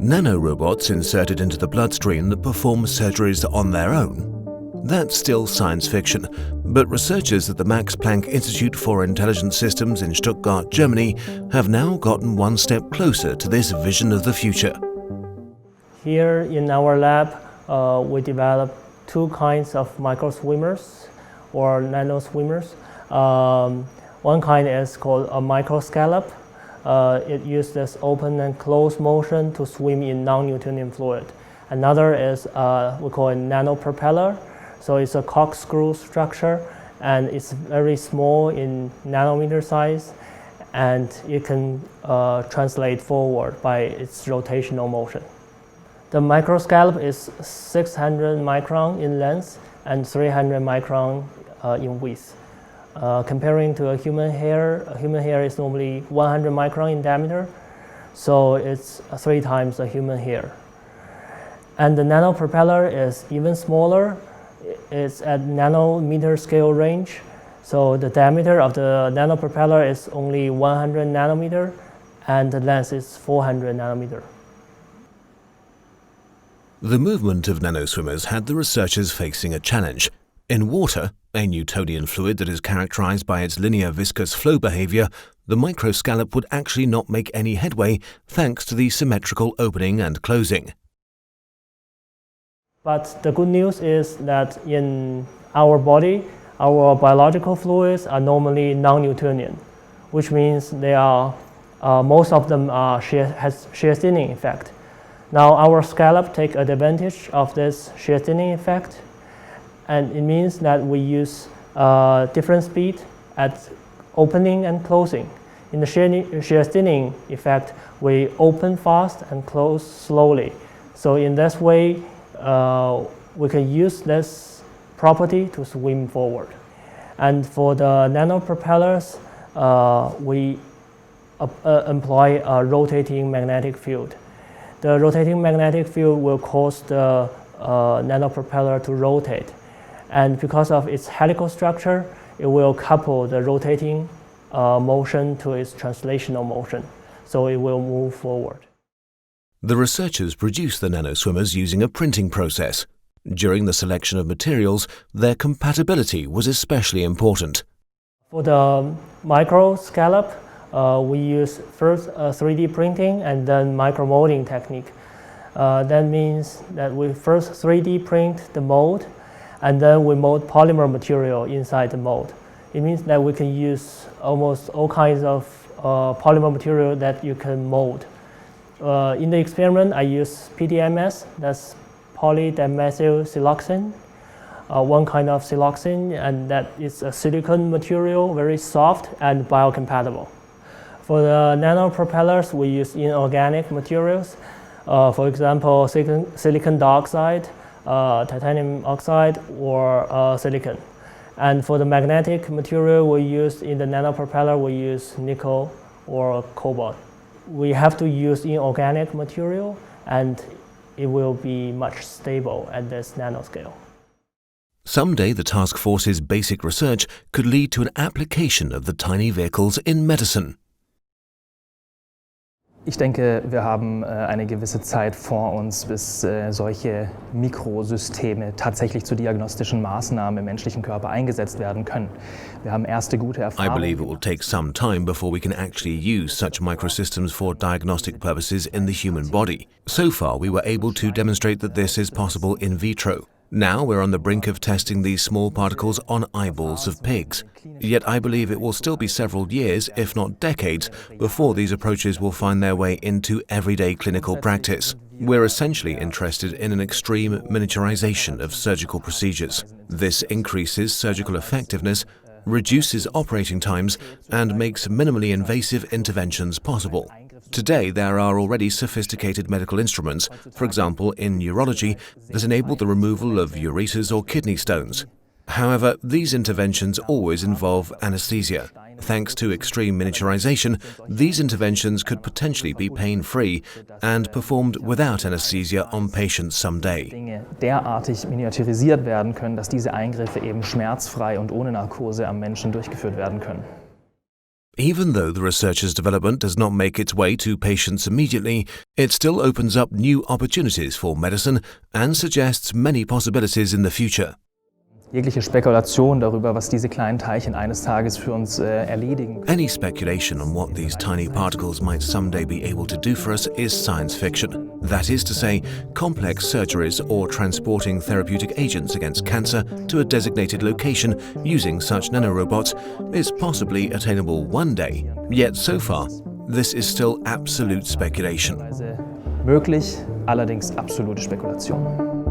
nanorobots inserted into the bloodstream that perform surgeries on their own. That's still science fiction, but researchers at the Max Planck Institute for Intelligent Systems in Stuttgart, Germany, have now gotten one step closer to this vision of the future. Here in our lab, we developed two kinds of microswimmers or nanoswimmers. One kind is called a microscallop. It uses open and closed motion to swim in non-Newtonian fluid. Another is we call it nanopropeller. So it's a corkscrew structure, and it's very small in nanometer size, and it can translate forward by its rotational motion. The microscallop is 600 micron in length and 300 micron in width. Comparing to a human hair is normally 100 micron in diameter, so it's 3 times a human hair. And the nanopropeller is even smaller. It's at nanometer scale range, so the diameter of the nanopropeller is only 100 nanometer, and the length is 400 nanometer. The movement of nanoswimmers had the researchers facing a challenge. In water, a Newtonian fluid that is characterized by its linear viscous flow behavior, the microscallop would actually not make any headway thanks to the symmetrical opening and closing. But the good news is that in our body, our biological fluids are normally non-Newtonian, which means they are, most of them has shear thinning effect. Now our scallop take advantage of this shear thinning effect, and it means that we use different speed at opening and closing. In the shear thinning effect, we open fast and close slowly. So in this way, we can use this property to swim forward. And for the nanopropellers, we employ a rotating magnetic field. The rotating magnetic field will cause the nanopropeller to rotate. And because of its helical structure, it will couple the rotating motion to its translational motion. So it will move forward. The researchers produced the nanoswimmers using a printing process. During the selection of materials, their compatibility was especially important. For the microscallop, we use first 3D printing and then micromolding technique. That means that we first 3D print the mold, and then we mold polymer material inside the mold. It means that we can use almost all kinds of polymer material that you can mold. In the experiment, I use PDMS, that's polydimethylsiloxane, one kind of siloxane, and that is a silicon material, very soft and biocompatible. For the nanopropellers, we use inorganic materials, for example, silicon dioxide, titanium oxide, or silicon. And for the magnetic material we use in the nanopropeller, we use nickel or cobalt. We have to use inorganic material, and it will be much stable at this nanoscale. Someday the task force's basic research could lead to an application of the tiny vehicles in medicine. Ich denke, wir haben eine gewisse Zeit vor uns, bis solche Mikrosysteme tatsächlich zu diagnostischen Maßnahmen im menschlichen Körper eingesetzt werden können. Wir haben erste gute Erfahrungen. I believe it will take some time before we can actually use such microsystems for diagnostic purposes in the human body. So far, we were able to demonstrate that this is possible in vitro. Now we're on the brink of testing these small particles on eyeballs of pigs. Yet I believe it will still be several years, if not decades, before these approaches will find their way into everyday clinical practice. We're essentially interested in an extreme miniaturization of surgical procedures. This increases surgical effectiveness, reduces operating times, and makes minimally invasive interventions possible. Today, there are already sophisticated medical instruments, for example in neurology, that enable the removal of ureters or kidney stones. However, these interventions always involve anesthesia. Thanks to extreme miniaturization, these interventions could potentially be pain-free and performed without anesthesia on patients someday. Dinge derartig miniaturisiert werden können, dass diese Eingriffe eben schmerzfrei und ohne Narkose am Menschen durchgeführt werden können. Even though the researcher's development does not make its way to patients immediately, it still opens up new opportunities for medicine and suggests many possibilities in the future. Jegliche Spekulation darüber, was diese kleinen Teilchen eines Tages für uns erledigen können. Any speculation on what these tiny particles might someday be able to do for us is science fiction. That is to say, complex surgeries or transporting therapeutic agents against cancer to a designated location using such nanorobots is possibly attainable one day. Yet so far, this is still absolute speculation. Möglich, allerdings absolute Spekulation.